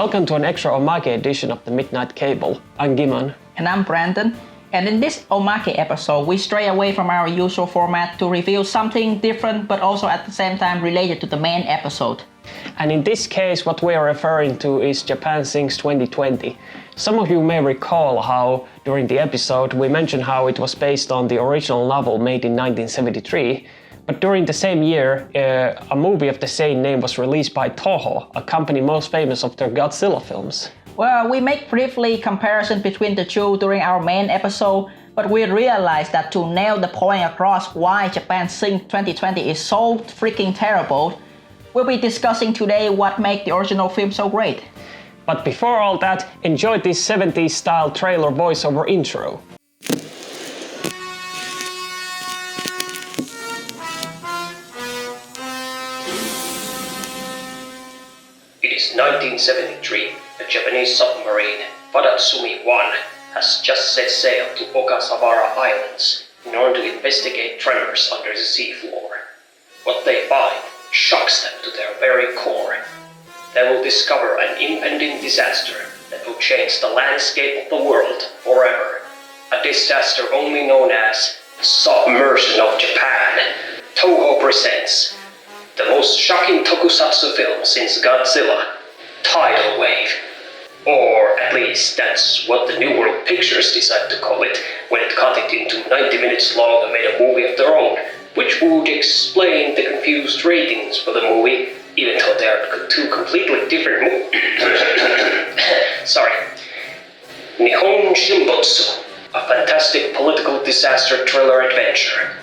Welcome to an extra Omake edition of the Midnight Cable. I'm Giman. And I'm Brandon. And in this Omake episode, we stray away from our usual format to reveal something different, but also at the same time related to the main episode. And in this case, what we are referring to is Japan Sings 2020. Some of you may recall how, during the episode, we mentioned how it was based on the original novel made in 1973. But during the same year, a movie of the same name was released by Toho, a company most famous of their Godzilla films. Well, we make briefly comparison between the two during our main episode, but we realized that to nail the point across why Japan Sings 2020 is so freaking terrible, we'll be discussing today what makes the original film so great. But before all that, enjoy this 70s style trailer voiceover intro. It is 1973. A Japanese submarine, Wadatsumi 1, has just set sail to Ogasawara Islands in order to investigate tremors under the seafloor. What they find shocks them to their very core. They will discover an impending disaster that will change the landscape of the world forever. A disaster only known as the submersion of Japan. Toho presents the most shocking tokusatsu film since Godzilla, Tidal Wave. Or at least that's what the New World Pictures decided to call it when it cut it into 90 minutes long and made a movie of their own, which would explain the confused ratings for the movie, even though they are two completely different Sorry. Nihon Shinbutsu, a fantastic political disaster thriller adventure.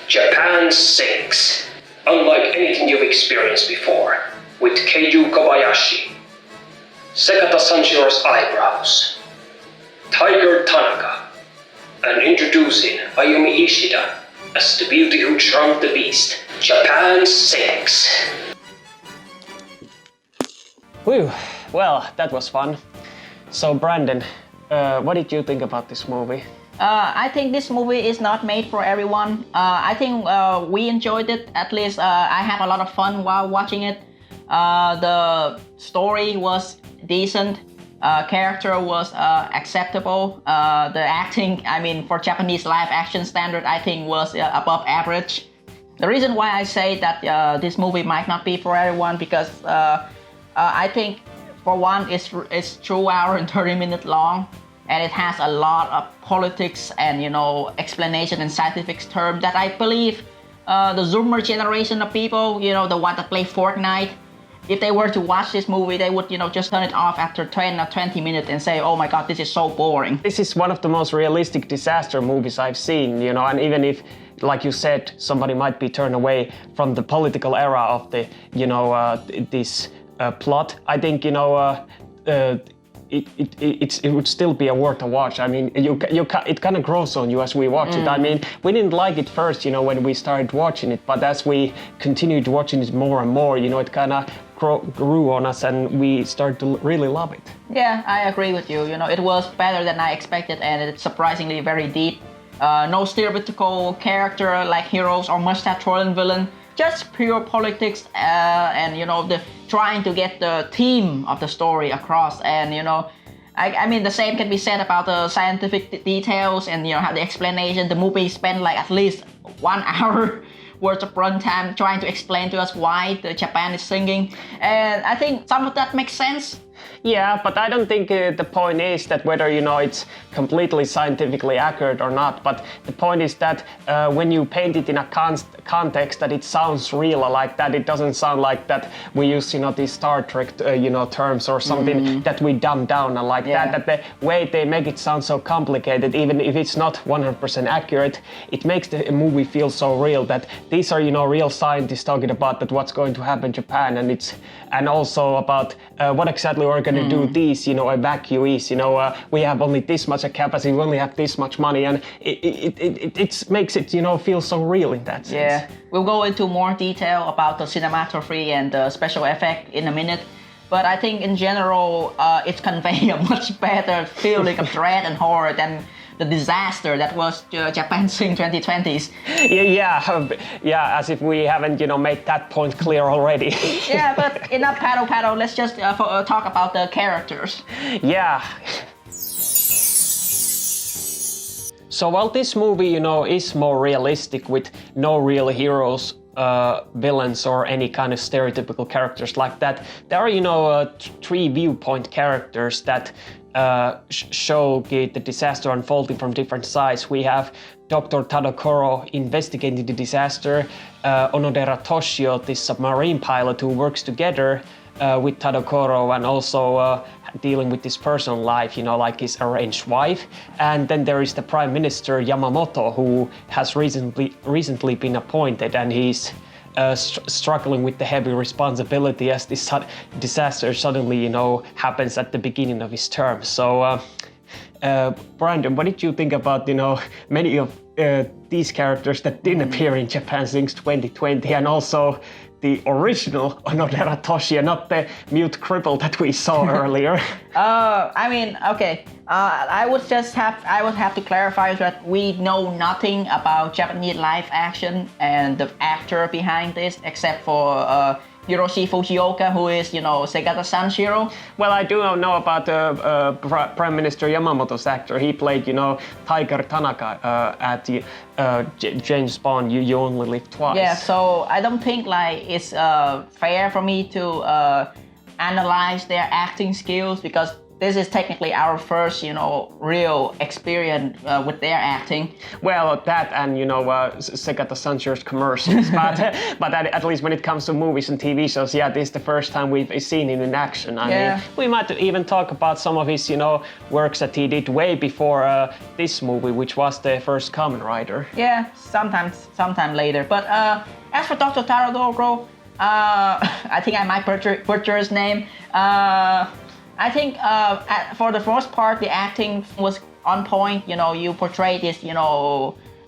Japan Sinks, unlike anything you've experienced before, with Keiju Kobayashi, Segata Sanshiro's eyebrows, Tiger Tanaka, and introducing Ayumi Ishida as the beauty who shrunk the beast. Japan Sinks. Whew, well, that was fun. So Brandon, what did you think about this movie? I think this movie is not made for everyone. I think we enjoyed it. At least I had a lot of fun while watching it. The story was decent. Character was acceptable. The acting, I mean, for Japanese live action standard, I think was above average. The reason why I say that this movie might not be for everyone because I think, for one, it's 2 hours and 30 minutes long, and it has a lot of politics and explanation and scientific terms that I believe the Zoomer generation of people, the one that play Fortnite, if they were to watch this movie, they would, just turn it off after 10 or 20 minutes and say, oh my god, this is so boring. This is one of the most realistic disaster movies I've seen, and even if, like you said, somebody might be turned away from the political era of the, this plot, I think, it would still be a worth a watch. I mean, it kind of grows on you as we watch it. I mean, we didn't like it first, when we started watching it, but as we continued watching it more and more, it kind of grew on us and we started to really love it. Yeah, I agree with you. It was better than I expected and it's surprisingly very deep. No stereotypical character like heroes or must-have-twirling villain. Just pure politics and the trying to get the theme of the story across, and I mean the same can be said about the scientific details and how the explanation. The movie spent like at least 1 hour worth of runtime trying to explain to us why the Japan is singing, and I think some of that makes sense. Yeah, but I don't think the point is that whether, it's completely scientifically accurate or not, but the point is that when you paint it in a context that it sounds real like that, it doesn't sound like that we use, these Star Trek, terms or something that we dumb down and like that the way they make it sound so complicated, even if it's not 100% accurate, it makes the movie feel so real that these are, real scientists talking about that what's going to happen in Japan, and also about what exactly we're going to do these, evacuees, we have only this much capacity, we only have this much money, and it makes it, feel so real in that sense. Yeah, we'll go into more detail about the cinematography and the special effect in a minute, but I think in general, it's conveying a much better feeling of dread and horror than the disaster that was Japan Sing 2020s. Yeah, as if we haven't, made that point clear already. Yeah, but enough paddle. Let's just talk about the characters. Yeah. So while this movie, is more realistic with no real heroes, villains or any kind of stereotypical characters like that, there are, three viewpoint characters that show the disaster unfolding from different sides. We have Dr. Tadokoro investigating the disaster, Onodera Toshio, this submarine pilot who works together with Tadokoro and also dealing with his personal life, like his arranged wife. And then there is the Prime Minister Yamamoto, who has recently been appointed, and he's struggling with the heavy responsibility as this disaster suddenly, happens at the beginning of his term. So, Brandon, what did you think about, many of these characters that didn't appear in Japan Sings 2020, and also the original Onodera Toshio, not the mute cripple that we saw earlier? I would have to clarify that we know nothing about Japanese live action and the actor behind this, except for Hiroshi Fujioka, who is, Segata Sanshiro. Well, I do know about Prime Minister Yamamoto's actor. He played, Tiger Tanaka at the James Bond, You Only Live Twice. Yeah, so I don't think it's fair for me to analyze their acting skills, because this is technically our first, real experience with their acting. Well, that and, Segata Sanshiro's commercials. but at least when it comes to movies and TV shows, this is the first time we've seen him in action. I mean, we might even talk about some of his, works that he did way before this movie, which was the first Kamen Rider. Yeah, sometime later. But as for Dr. Tadokoro, I think I might butcher his name. I think for the first part, the acting was on point. You portray this, kind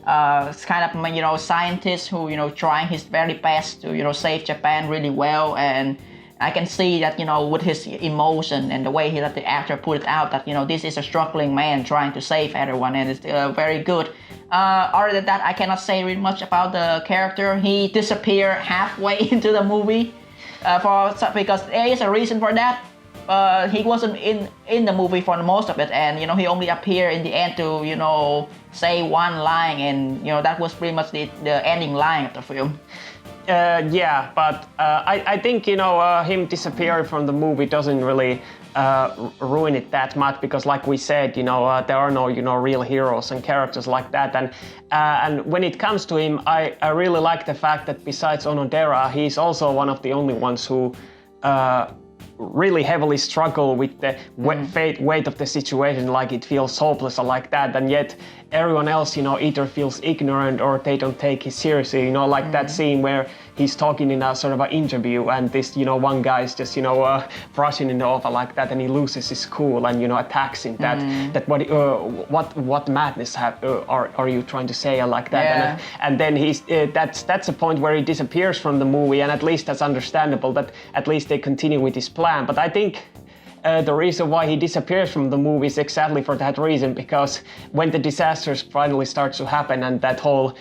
of, scientist who, trying his very best to, save Japan really well. And I can see that, with his emotion and the way that the actor put it out, that, this is a struggling man trying to save everyone, and it's very good. Other than that, I cannot say really much about the character. He disappeared halfway into the movie because there is a reason for that. He wasn't in the movie for most of it, and he only appeared in the end to say one line, and that was pretty much the ending line of the film. But I think him disappearing from the movie doesn't really ruin it that much, because like we said, there are no real heroes and characters like that, and when it comes to him, I really like the fact that besides Onodera, he's also one of the only ones who really heavily struggle with the weight of the situation, like it feels hopeless or like that, and yet everyone else, either feels ignorant or they don't take it seriously, like that scene where he's talking in a sort of an interview, and this, one guy is just, brushing it off like that, and he loses his cool and, attacks him. That what madness are you trying to say like that? Yeah. And then he's that's a point where he disappears from the movie, and at least that's understandable that at least they continue with his plan. But I think the reason why he disappears from the movie is exactly for that reason, because when the disasters finally starts to happen and that whole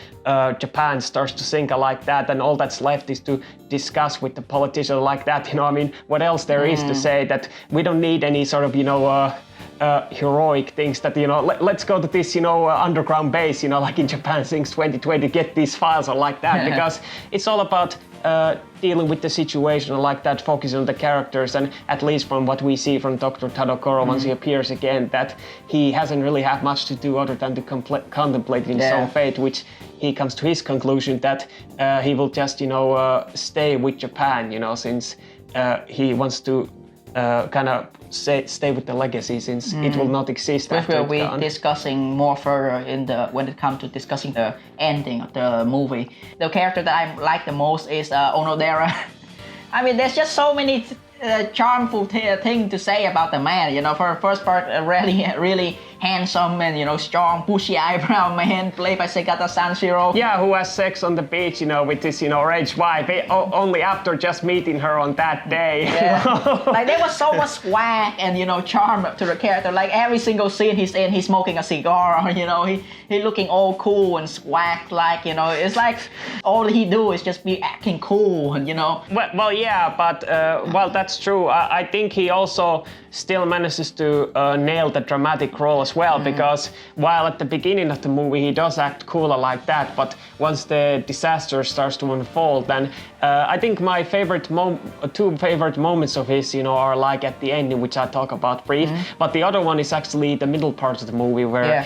Japan starts to sink like that, and all that's left is to discuss with the politicians like that, what else there is to say, that we don't need any sort of, heroic things that, let's go to this, underground base, like in Japan Sings 2020, get these files or like that, because it's all about dealing with the situation like that, focusing on the characters, and at least from what we see from Dr. Tadokoro once he appears again, that he hasn't really had much to do other than to contemplate his own fate, which he comes to his conclusion that he will just, stay with Japan, since he wants to kind of stay with the legacy, since it will not exist after Which we'll be discussing more further when it comes to discussing the ending of the movie. The character that I like the most is Onodera. There's just so many charmful thing to say about the man. You know, for the first part, really handsome and, you know, strong, bushy eyebrow man played by Segata Sanshiro. Yeah, who has sex on the beach, you know, with his, you know, rage wife, only after just meeting her on that day. Yeah. Like there was so much swag and, you know, charm to the character. Like every single scene he's in, he's smoking a cigar, you know, he looking all cool and swag, like, you know, it's like all he do is just be acting cool, and, you know. Well, yeah, but well, that's true. I think he also still manages to nail the dramatic role as well, because while at the beginning of the movie he does act cooler like that, but once the disaster starts to unfold, then I think my two favorite moments of his, you know, are like at the ending, which I talk about brief, but the other one is actually the middle part of the movie where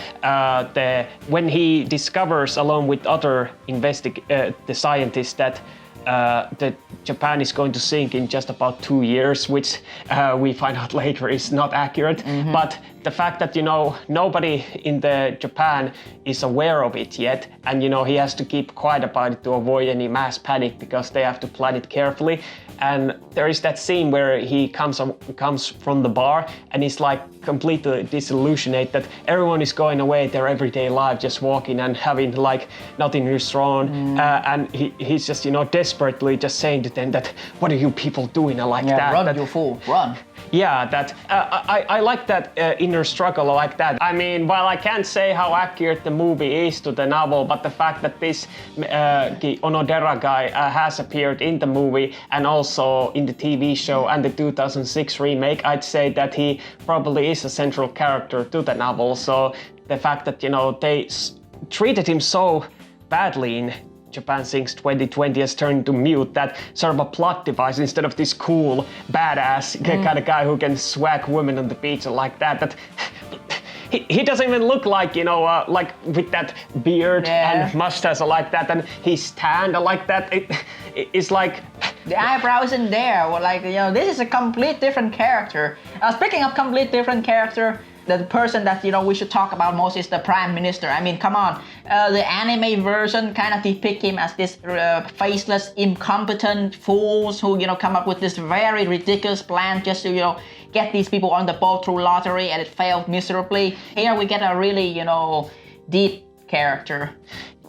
when he discovers along with other the scientists that Japan is going to sink in just about 2 years, which we find out later is not accurate. But the fact that, you know, nobody in the Japan is aware of it yet, and, you know, he has to keep quiet about it to avoid any mass panic because they have to plan it carefully. And there is that scene where he comes from the bar and he's like completely disillusioned that everyone is going away their everyday life, just walking and having like nothing is wrong. And he's just, you know, desperately just saying to them that, what are you people doing like that? Run, you fool, run. Yeah, that I like that inner struggle like that. I mean, while I can't say how accurate the movie is to the novel, but the fact that this Onodera guy has appeared in the movie and also in the TV show and the 2006 remake, I'd say that he probably is a central character to the novel. So the fact that, you know, they treated him so badly in Japan Sinks 2020 has turned into mute, that sort of a plot device instead of this cool, badass kind of guy who can swag women on the beach and like that he doesn't even look like, you know, like with that beard and mustache like that, and he's tanned like that. It's like the eyebrow isn't there. Well, like, you know, this is a complete different character. Speaking of complete different character, the person that, you know, we should talk about most is the Prime Minister. I mean, come on. The anime version kind of depict him as this faceless, incompetent fools who, you know, come up with this very ridiculous plan just to, you know, get these people on the boat through lottery, and it failed miserably. Here we get a really, you know, deep character.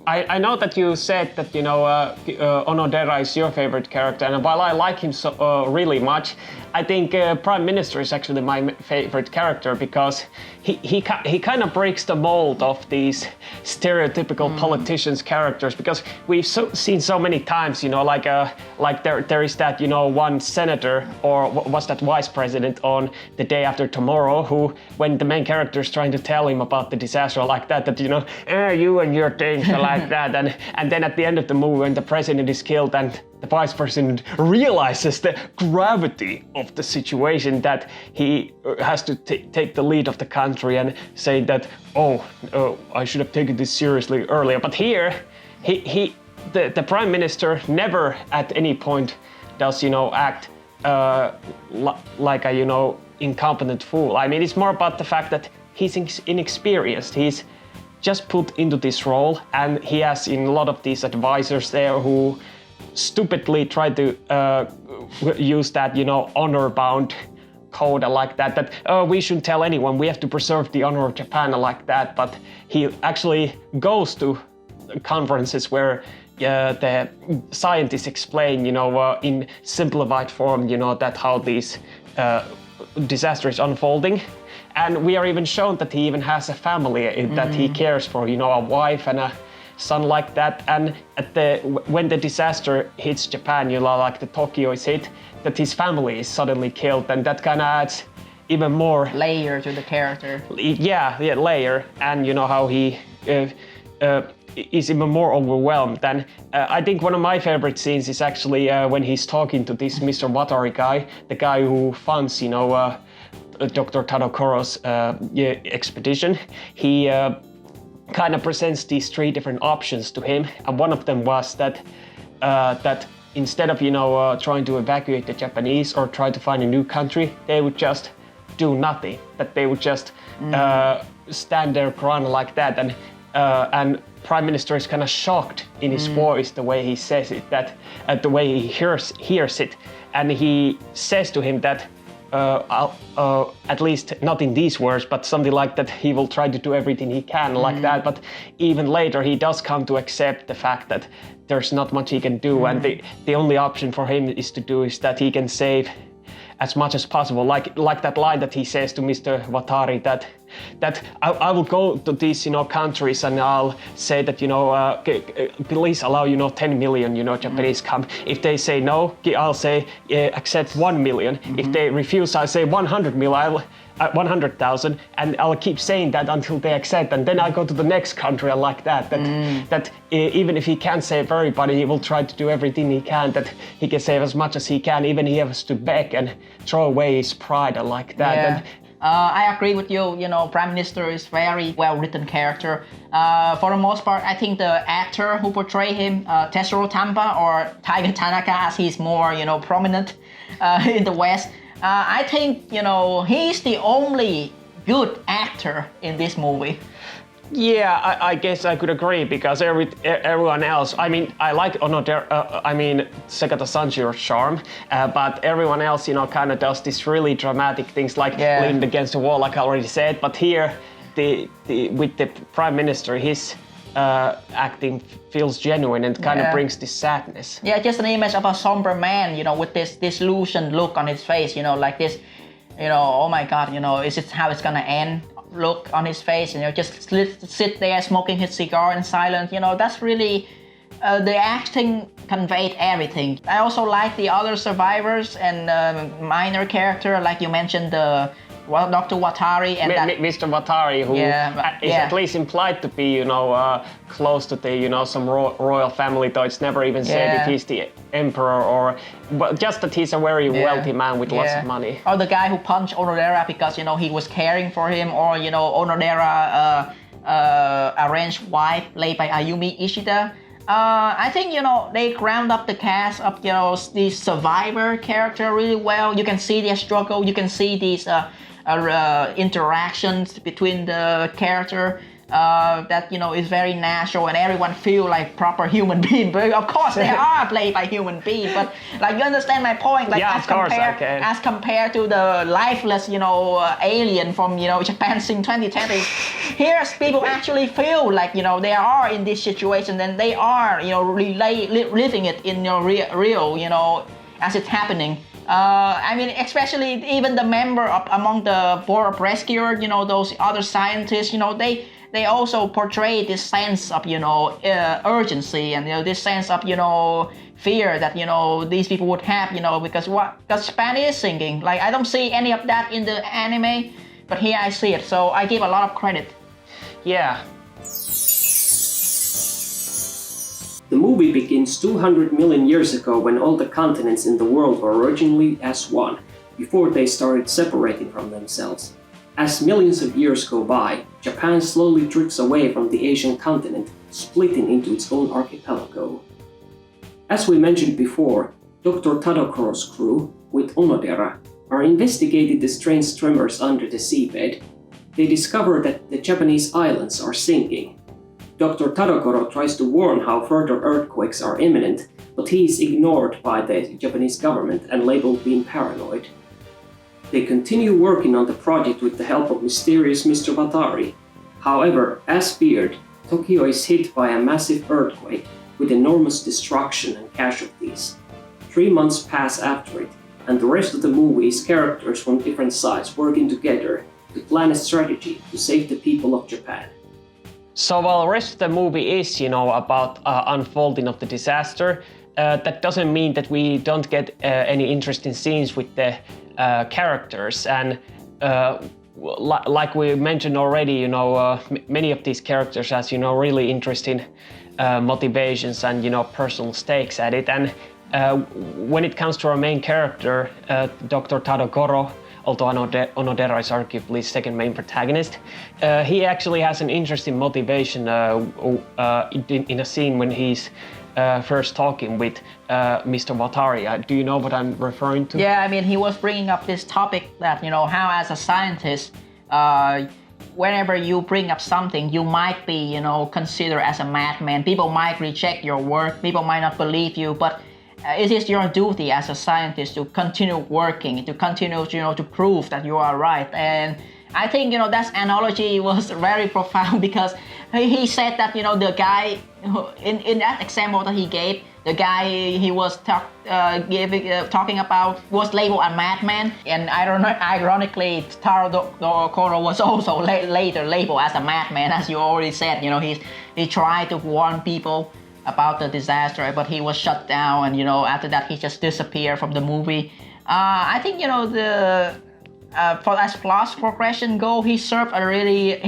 I know that you said that, you know, Onodera is your favorite character, and while I like him so really much, I think Prime Minister is actually my favorite character, because he kind of breaks the mold of these stereotypical politicians characters, because we've seen so many times, you know, like there is that, you know, one senator, or was that vice president on The Day After Tomorrow, who, when the main character is trying to tell him about the disaster like that, you know, you and your things are like that, and then at the end of the movie, when the president is killed and the vice president realizes the gravity of the situation, that he has to take the lead of the country and say that, I should have taken this seriously earlier. But here, the prime minister never at any point does, you know, act like a, you know, incompetent fool. I mean, it's more about the fact that he's inexperienced. He's just put into this role, and he has in a lot of these advisors there who stupidly try to use that, you know, honor-bound code like that we shouldn't tell anyone, we have to preserve the honor of Japan like that. But he actually goes to conferences where the scientists explain, you know, in simplified form, you know, that how these disaster is unfolding. And we are even shown that he even has a family that he cares for, you know, a wife and a son like that. And when the disaster hits Japan, you know, like the Tokyo is hit, that his family is suddenly killed, and that kind of adds even more layer to the character. Yeah, layer, and you know how he is even more overwhelmed. And I think one of my favorite scenes is actually when he's talking to this Mr. Watari guy, the guy who funds, you know, Dr. Tadokoro's expedition. He kind of presents these 3 different options to him, and one of them was that instead of, you know, trying to evacuate the Japanese or try to find a new country, they would just do nothing. That they would just stand there crying like that. And and Prime Minister is kind of shocked in his voice, the way he says it, that the way he hears it, and he says to him that at least not in these words, but something like that he will try to do everything he can like that. But even later he does come to accept the fact that there's not much he can do, and the only option for him is to do is that he can save as much as possible, like that line that he says to Mr. Watari, that I will go to these countries and I'll say that please allow 10 million Japanese come. If they say no, I'll say accept 1 million. If they refuse, I'll say 100 million. 100,000, and I'll keep saying that until they accept, and then I go to the next country and like that. That even if he can't save everybody, he will try to do everything he can, that he can save as much as he can, even he has to beg and throw away his pride and like that. Yeah. I agree with you. Prime Minister is very well-written character. For the most part, I think the actor who portray him, Tetsuro Tamba or Tiger Tanaka, as he's more prominent in the West. I think he's the only good actor in this movie. Yeah, I guess I could agree, because everyone else. I mean, I like Segata Sanshiro's charm, but everyone else, kind of does this really dramatic things like leaning against the wall, like I already said. But here, with the Prime Minister, his acting feels genuine and kind of brings this sadness. Yeah, just an image of a somber man, with this disillusioned look on his face, like this, oh my God, is it how it's gonna end? Look on his face, just sit there smoking his cigar in silence. That's really the acting conveyed everything. I also like the other survivors and minor character, like you mentioned, Dr. Watari and Mr. Watari, who is at least implied to be, close to the, some royal family, though it's never even said if he's the emperor but just that he's a very wealthy man with lots of money. Or the guy who punched Onodera because, he was caring for him, or, Onodera arranged wife played by Ayumi Ishida. I think, they ground up the cast of, the survivor character really well. You can see their struggle. You can see these interactions between the character that is very natural, and everyone feel like proper human being. But of course they are played by human beings, but like you understand my point, like as compared to the lifeless alien from Japan Sing 2020, here's people actually feel like they are in this situation, and they are living it in real as it's happening. Especially even the member among the board of rescuer, those other scientists, they also portray this sense of, urgency and, this sense of, fear that, these people would have, because Japan is sinking. Like, I don't see any of that in the anime, but here I see it, so I give a lot of credit. Yeah. The movie begins 200 million years ago, when all the continents in the world were originally as one, before they started separating from themselves. As millions of years go by, Japan slowly drifts away from the Asian continent, splitting into its own archipelago. As we mentioned before, Dr. Tadokoro's crew, with Onodera, are investigating the strange tremors under the seabed. They discover that the Japanese islands are sinking. Dr. Tadokoro tries to warn how further earthquakes are imminent, but he is ignored by the Japanese government and labeled being paranoid. They continue working on the project with the help of mysterious Mr. Watari. However, as feared, Tokyo is hit by a massive earthquake with enormous destruction and casualties. 3 months pass after it, and the rest of the movie is characters from different sides working together to plan a strategy to save the people of Japan. So while the rest of the movie is, about unfolding of the disaster, that doesn't mean that we don't get any interesting scenes with the characters. And like we mentioned already, many of these characters has, really interesting motivations and, personal stakes at it. And when it comes to our main character, Dr. Tadokoro, although Onodera is arguably second main protagonist, he actually has an interesting motivation in a scene when he's first talking with Mr. Watari. Do you know what I'm referring to? Yeah, he was bringing up this topic that, how as a scientist, whenever you bring up something, you might be, considered as a madman. People might reject your work. People might not believe you, but it is your duty as a scientist to continue working, to continue, to prove that you are right. And I think, that analogy was very profound because he said that, the guy, in that example that he gave, the guy he was talking about was labeled a madman. And ironically, Taro Koro was also later labeled as a madman, as you already said. He tried to warn people about the disaster, but he was shut down, and after that he just disappeared from the movie. I think for as plot progression go, he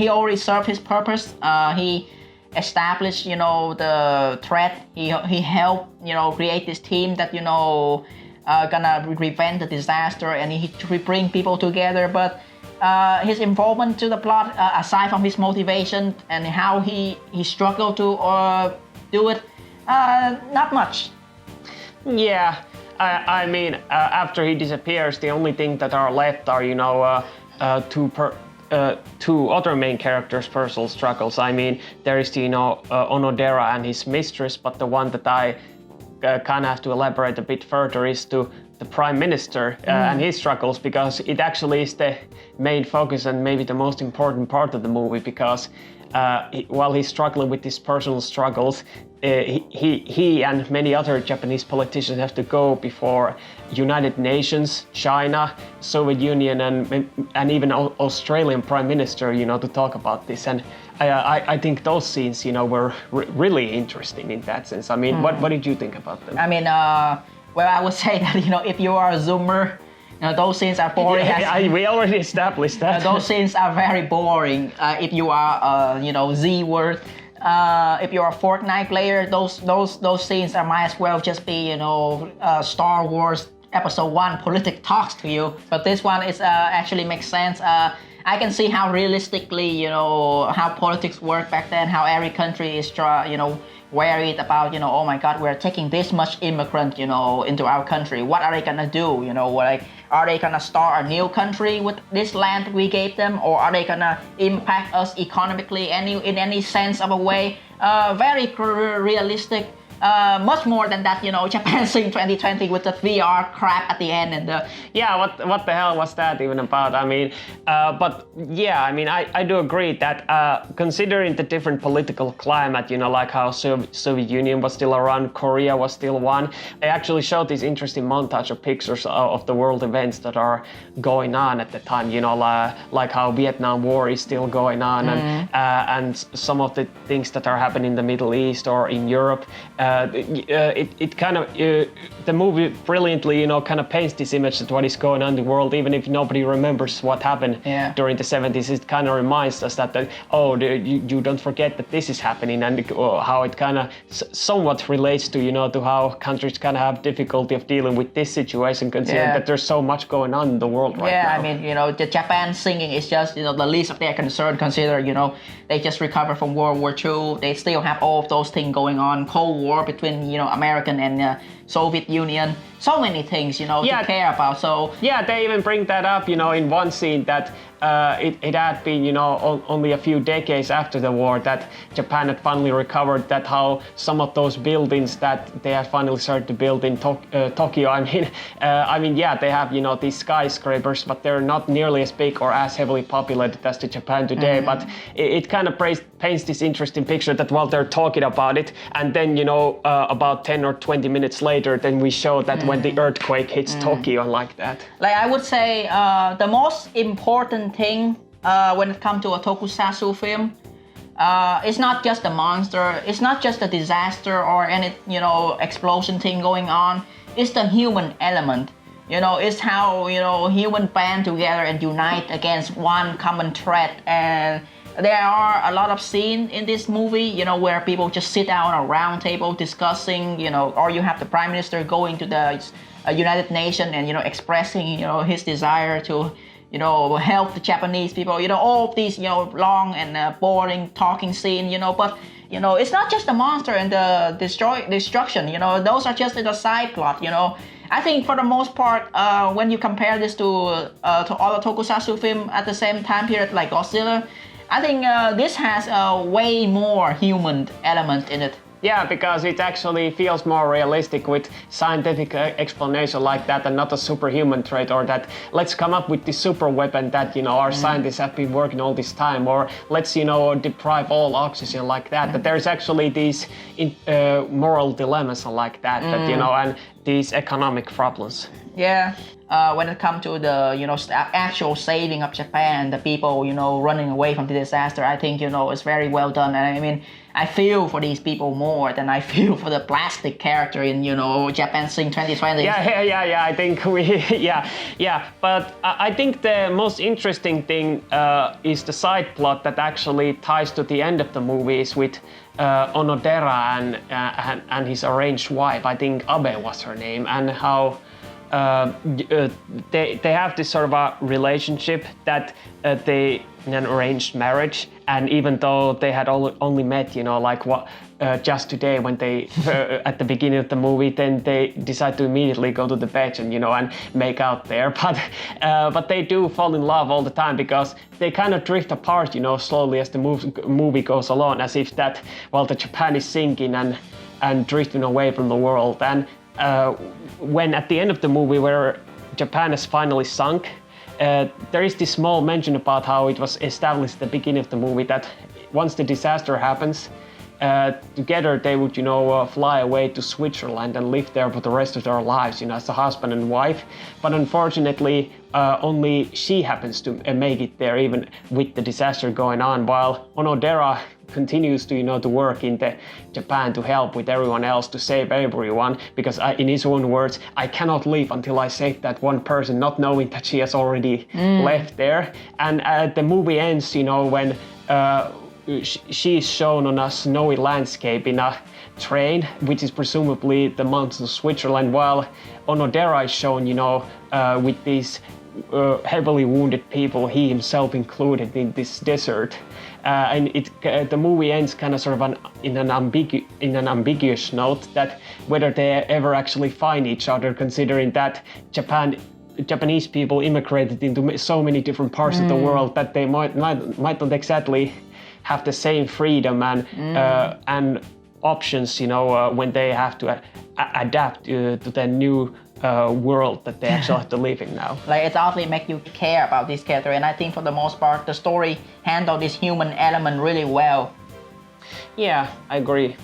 already served his purpose. He established the threat. He helped create this team that gonna prevent the disaster, and he bring people together. But his involvement to the plot, aside from his motivation and how he struggled to do it, not much. Yeah, I mean, after he disappears, the only thing that are left are two other main characters' personal struggles. I mean, there is the Onodera and his mistress, but the one that I kind of have to elaborate a bit further is to the Prime Minister and his struggles, because it actually is the main focus and maybe the most important part of the movie, because while he's struggling with his personal struggles, he and many other Japanese politicians have to go before United Nations, China, Soviet Union, and even Australian Prime Minister, to talk about this. And I think those scenes, were really interesting in that sense. I mean, what did you think about them? I mean, well, I would say that if you are a Zoomer, those scenes are boring. We already established that. Those scenes are very boring. If you are, Z word, if you're a Fortnite player, those scenes might as well just be, Star Wars Episode 1 politic talks to you. But this one is actually makes sense. I can see how realistically, how politics work back then, how every country is, worried about, oh my God, we're taking this much immigrant, into our country. What are they gonna do? Are they gonna start a new country with this land we gave them, or are they gonna impact us economically in any sense of a way? Very realistic. Much more than that, Japan Sing 2020 with the VR crap at the end and the... Yeah, what the hell was that even about? I mean, but yeah, I mean, I do agree that considering the different political climate, like how Soviet Union was still around, Korea was still one, they actually showed this interesting montage of pictures of the world events that are going on at the time, like how Vietnam War is still going on, and some of the things that are happening in the Middle East or in Europe. It kind of the movie brilliantly kind of paints this image of what is going on in the world, even if nobody remembers what happened during the 70s. It kind of reminds us that you don't forget that this is happening, and how it kind of somewhat relates to to how countries kind of have difficulty of dealing with this situation, considering that there's so much going on in the world right now. Yeah, I mean, the Japan singing is just the least of their concern, consider they just recovered from World War II. They still have all of those things going on, Cold War between American and Soviet Union, so many things to care about. So yeah, they even bring that up in one scene that it had been only a few decades after the war that Japan had finally recovered, that how some of those buildings that they had finally started to build in Tokyo, I mean yeah, they have these skyscrapers, but they're not nearly as big or as heavily populated as the Japan today. But it kind of paints this interesting picture that while they're talking about it, and then about 10 or 20 minutes later, then we show that when the earthquake hits Tokyo like that. Like I would say, the most important thing when it comes to a tokusatsu film, it's not just the monster, it's not just the disaster or any explosion thing going on. It's the human element. It's how human band together and unite against one common threat. And there are a lot of scenes in this movie, where people just sit down on a round table discussing, or you have the Prime Minister going to the United Nations and expressing his desire to help the Japanese people. All of these long and boring talking scene. But it's not just the monster and the destruction. Those are just the side plot. I think for the most part, when you compare this to other tokusatsu film at the same time period like Godzilla, I think this has a way more human element in it. Yeah, because it actually feels more realistic with scientific explanation like that, and not a superhuman trait, or that let's come up with this super weapon that our scientists have been working all this time, or let's deprive all oxygen like that. That there's actually these moral dilemmas like that, that and these economic problems. Yeah. When it comes to the actual saving of Japan, the people running away from the disaster, I think it's very well done. And I mean, I feel for these people more than I feel for the plastic character in Japan Sing 2020. Yeah. I think But I think the most interesting thing is the side plot that actually ties to the end of the movie is with Onodera and his arranged wife. I think Abe was her name, and how. They have this sort of a relationship that they an arranged marriage, and even though they had only met just today when they at the beginning of the movie, then they decide to immediately go to the bed and and make out there, but they do fall in love all the time, because they kind of drift apart slowly as the movie goes along, as if that the Japan is sinking and drifting away from the world. And when at the end of the movie where Japan has finally sunk, there is this small mention about how it was established at the beginning of the movie that once the disaster happens, together they would fly away to Switzerland and live there for the rest of their lives as a husband and wife. But unfortunately only she happens to make it there, even with the disaster going on, while Onodera continues to to work in the Japan to help with everyone else, to save everyone, because in his own words, I cannot leave until I save that one person, not knowing that she has already left there. And the movie ends when she's shown on a snowy landscape in a train, which is presumably the mountains of Switzerland, while Onodera is shown with these heavily wounded people, he himself included, in this desert. And the movie ends kind of sort of in an ambiguous note, that whether they ever actually find each other, considering that Japanese people immigrated into so many different parts of the world that they might not exactly have the same freedom and options when they have to adapt to the new world that they actually have to live in now. Like, it obviously makes you care about this character, and I think for the most part the story handled this human element really well. Yeah, I agree.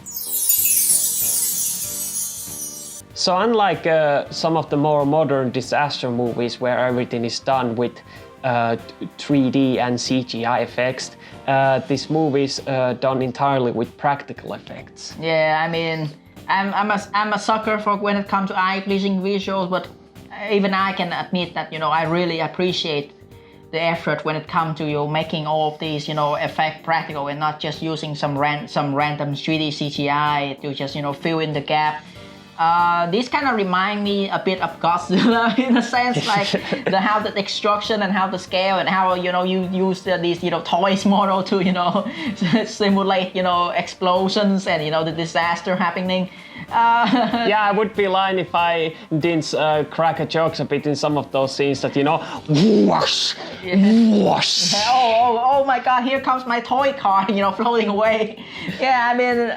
So unlike some of the more modern disaster movies where everything is done with 3D and CGI effects, this movie is done entirely with practical effects. Yeah, I mean, I'm a sucker for when it comes to eye-pleasing visuals, but even I can admit that I really appreciate the effort when it comes to making all of these effect practical, and not just using some random 3D CGI to just fill in the gap. This kind of remind me a bit of Godzilla in a sense, like how the extruction and how the scale and how you use these toys model to simulate explosions and the disaster happening. Yeah, I would be lying if I didn't crack a jokes a bit in some of those scenes that whoosh, whoosh. Oh my God! Here comes my toy car, floating away. Yeah, I mean,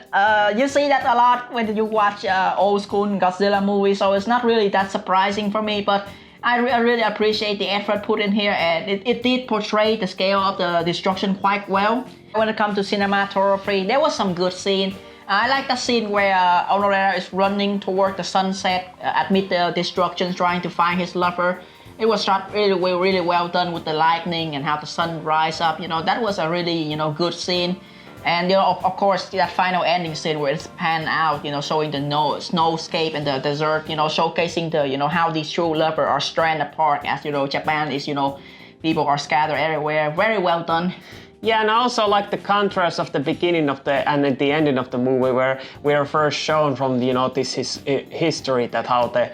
you see that a lot when you watch old school Godzilla movies, so it's not really that surprising for me. But I really appreciate the effort put in here, and it did portray the scale of the destruction quite well. When it comes to cinematography, there was some good scene. I like the scene where Onodera is running toward the sunset amid the destruction, trying to find his lover. It was shot really well done with the lightning and how the sun rise up. That was a really good scene. And of course, that final ending scene where it's panned out, showing the snowscape and the desert, showcasing the how these true lovers are stranded apart, as Japan is, people are scattered everywhere. Very well done. Yeah, and I also like the contrast of the beginning of and at the ending of the movie, where we are first shown from this history that how the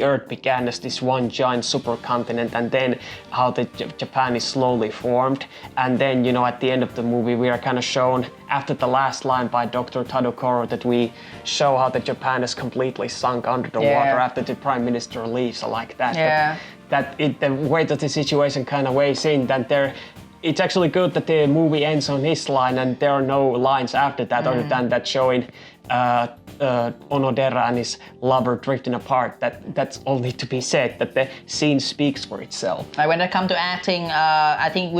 Earth began as this one giant supercontinent, and then how Japan is slowly formed. And then at the end of the movie we are kind of shown, after the last line by Dr. Tadokoro, that we show how the Japan is completely sunk under the water after the Prime Minister leaves, like that. Yeah. that the weight of the situation kind of weighs in. That it's actually good that the movie ends on his line and there are no lines after that other than that showing Onodera and his lover drifting apart. That's all need to be said, that the scene speaks for itself. When it comes to acting, I think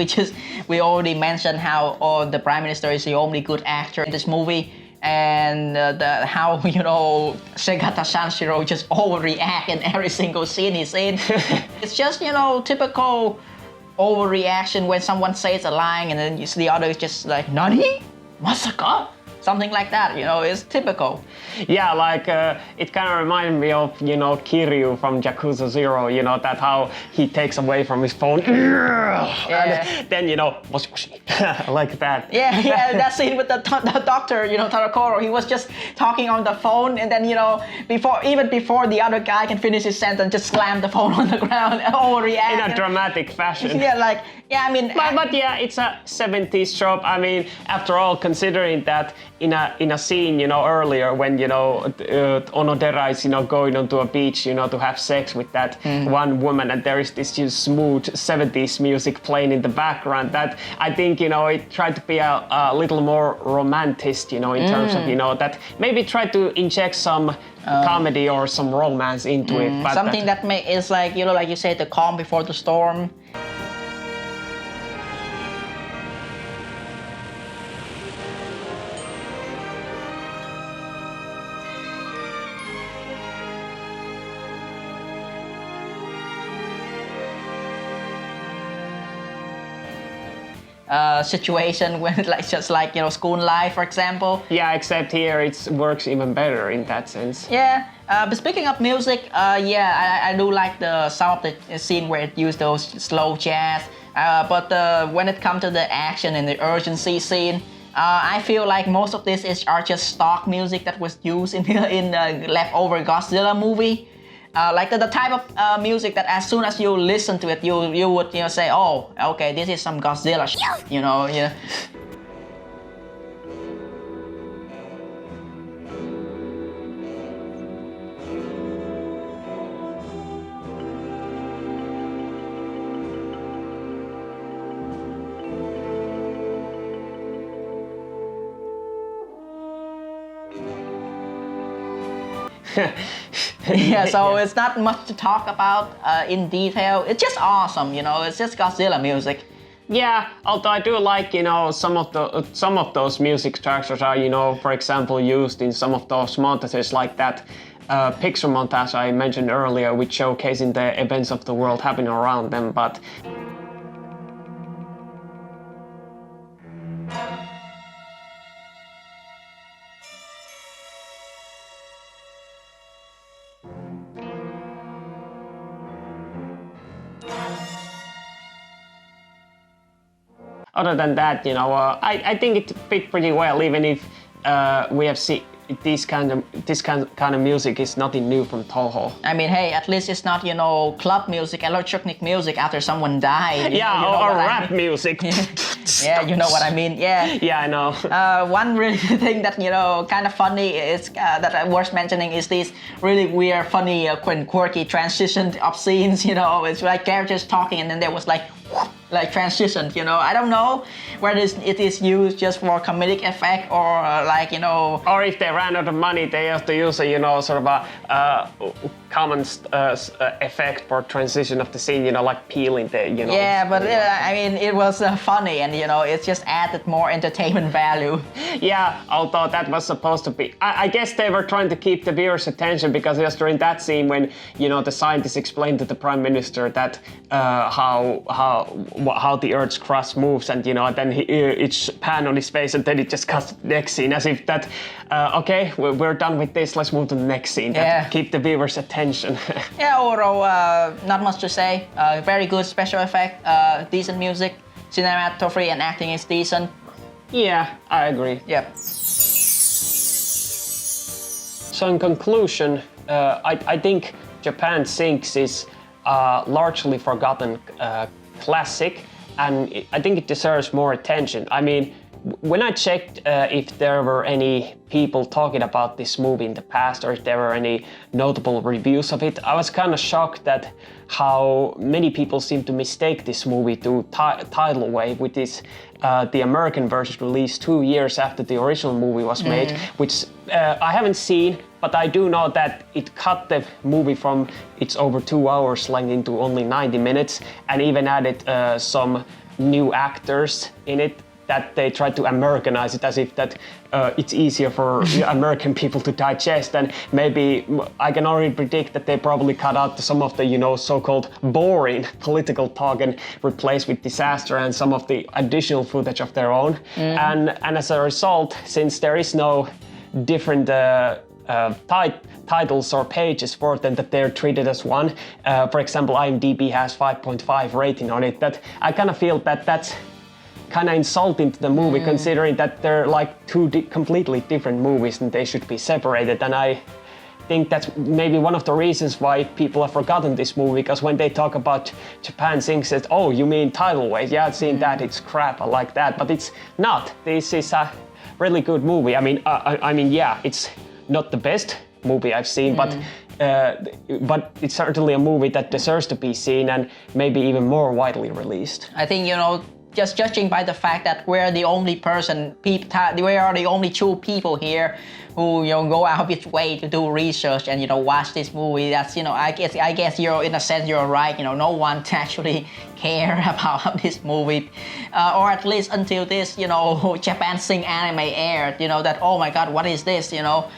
we already mentioned how the Prime Minister is the only good actor in this movie, and how Segata Sanshiro just overreact in every single scene he's in. It's just typical overreaction when someone says a line and then the other is just like Nani? Masaka? Something like that, it's typical. Yeah, like it kind of reminded me of, Kiryu from Yakuza 0, that how he takes away from his phone. Yeah. And then, like that. Yeah, that scene with the doctor, Tarakoro, he was just talking on the phone and then, before the other guy can finish his sentence, just slam the phone on the ground and overreact. In a dramatic fashion. But yeah, it's a 70s trope. I mean, after all, considering that in a scene, earlier when, Onodera is, going onto a beach, to have sex with that one woman, and there is this smooth 70s music playing in the background, that I think, it tried to be a little more romantic, in terms of, that maybe try to inject some comedy or some romance into it. But something that is like, like you said, the calm before the storm. Situation when just like school life, for example. Yeah, except here it works even better in that sense. Yeah, but speaking of music, I do like some of the scene where it used those slow jazz. But when it comes to the action and the urgency scene, I feel like most of this are just stock music that was used in the leftover Godzilla movie. Like the type of music that as soon as you listen to it, you would say, oh, okay, this is some Godzilla shit, Yeah, so it's not much to talk about in detail. It's just awesome, it's just Godzilla music. Yeah, although I do like, some of those music structures are, for example, used in some of those montages, like that picture montage I mentioned earlier, which showcasing the events of the world happening around them, but other than that, I think it fit pretty well, even if we have seen this kind of music is nothing new from Toho. I mean, hey, at least it's not, club music, electronic music after someone died. Yeah, or rap music. Yeah, you know what I mean. Yeah. Yeah, I know. One really thing that kind of funny is that worth mentioning is these really weird, funny, quirky transition of scenes. It's like characters talking, and then there was like transition. I don't know whether it is used just for comedic effect or Or if they ran out of money, they have to use a sort of a common effect for transition of the scene, like peeling the, Yeah, but I mean, it was funny, and it just added more entertainment value. Yeah, although that was supposed to be, I guess they were trying to keep the viewer's attention, because just during that scene when the scientists explained to the Prime Minister that how the Earth's crust moves, and then each pan on his face, and then it just cuts to the next scene, as if that okay, we're done with this, let's move to the next scene. Yeah. Keep the viewer's attention. Yeah, overall, not much to say. Very good special effect, decent music, cinematography and acting is decent. Yeah, I agree. Yep. So in conclusion, I think Japan Sinks is a largely forgotten classic, and I think it deserves more attention. I mean, when I checked if there were any people talking about this movie in the past or if there were any notable reviews of it, I was kind of shocked that how many people seem to mistake this movie to Tidal Wave, which is the American version released 2 years after the original movie was made, which I haven't seen, but I do know that it cut the movie from its over 2 hours length into only 90 minutes and even added some new actors in it, that they tried to Americanize it as if that it's easier for American people to digest, and maybe I can already predict that they probably cut out some of the, you know, so-called boring political talk and replaced with disaster and some of the additional footage of their own. And as a result, since there is no different titles or pages for them, that they're treated as one. For example, IMDb has 5.5 rating on it. That I kind of feel that that's kind of insulting to the movie, considering that they're like two completely different movies and they should be separated. And I think that's maybe one of the reasons why people have forgotten this movie, because when they talk about Japan Sinks, it's, oh, you mean Tidal Wave? Yeah, I've seen that, it's crap, I like that. But it's not. This is a really good movie. I mean, yeah, it's not the best movie I've seen, but it's certainly a movie that deserves to be seen and maybe even more widely released. I think, you know, just judging by the fact that we're the only we are the only two people here who, you know, go out of its way to do research and, you know, watch this movie. That's, you know, I guess you're, in a sense, you're right. You know, no one actually care about this movie, or at least until this, you know, Japan Sing anime aired. You know, that, oh my God, what is this? You know.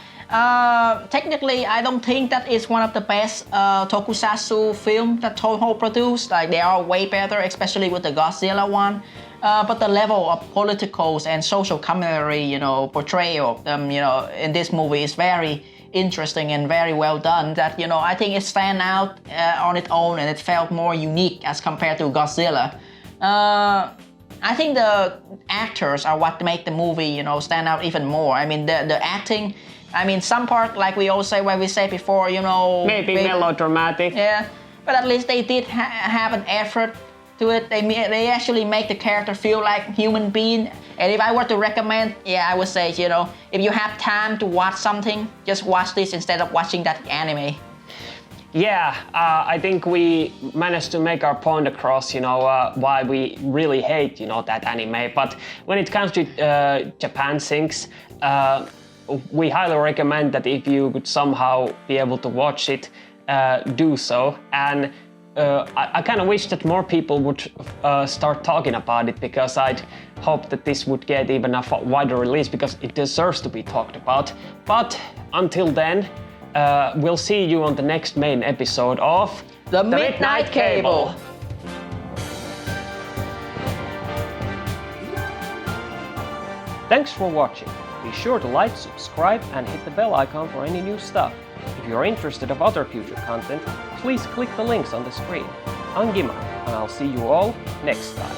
Technically, I don't think that is one of the best tokusatsu film that Toho produced. Like, they are way better, especially with the Godzilla one. But the level of political and social commentary, you know, portrayal of them, you know, in this movie is very interesting and very well done. That, you know, I think it stand out on its own, and it felt more unique as compared to Godzilla. I think the actors are what make the movie, you know, stand out even more. I mean, the acting. I mean, some part, like we all say, when we say before, you know... Maybe melodramatic. Yeah, but at least they did have an effort to it. They actually make the character feel like human being. And if I were to recommend, yeah, I would say, you know, if you have time to watch something, just watch this instead of watching that anime. Yeah, I think we managed to make our point across, you know, why we really hate, you know, that anime. But when it comes to Japan Sinks, we highly recommend that if you could somehow be able to watch it, do so. And I kind of wish that more people would start talking about it, because I'd hope that this would get even a wider release, because it deserves to be talked about. But until then, we'll see you on the next main episode of The Midnight Cable. Thanks for watching. Be sure to like, subscribe, and hit the bell icon for any new stuff. If you're interested of other future content, please click the links on the screen. I'm Giman, and I'll see you all next time.